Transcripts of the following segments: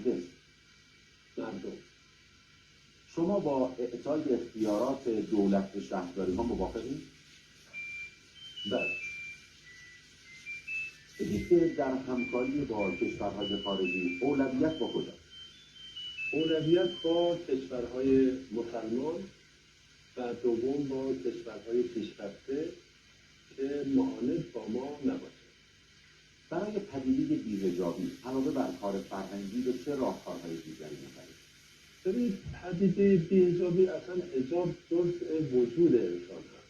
مجلس؟ مردم. شما با اعطای اختیارات دولت به شهرداری ها موافقید؟ بله. بگید که در همکاری با کشورهای خارجی اولویت با کجا؟ اولویت با کشورهای مسلمان و دوم با کشورهای پیشرفته که معاند با ما نباشد. برای پدیده بی‌حجابی علاوه بر کار فرهنگی به چه راهکارهای دیگری می‌برید؟ ببینید، پدیده بی‌حجابی اصلا حجاب جزء وجود انسان هست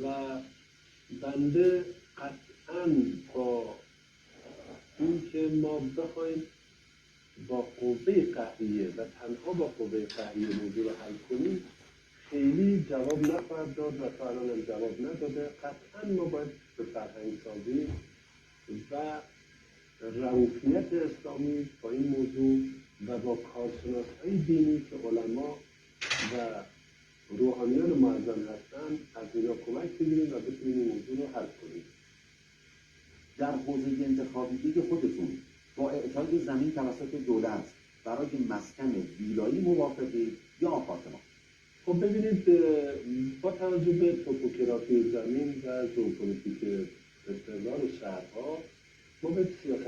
و بنده قطعاً با اینکه ما بخوایم با قوه قهریه و تنها با قوه قهریه موضوع رو حل کنیم خیلی جواب نخواهد داد و تا الان هم جواب نداده. قطعاً ما باید به فرهنگ سازی و رؤوفیت اسلامی با این موضوع و با کارشناس‌های دینی که علما و روحانیان معظم هستند از اینا کمک بگیریم و بتونیم این موضوع رو حل کنیم. در حوزه انتخابی خودتون با اعطای زمین توسط دولت برای مسکن ویلایی موافقید یا آپارتمان؟ خب ببینید، با توجه به توپوگرافی زمین و ژئوپلیتیک استقلال شهرها ما به سیاست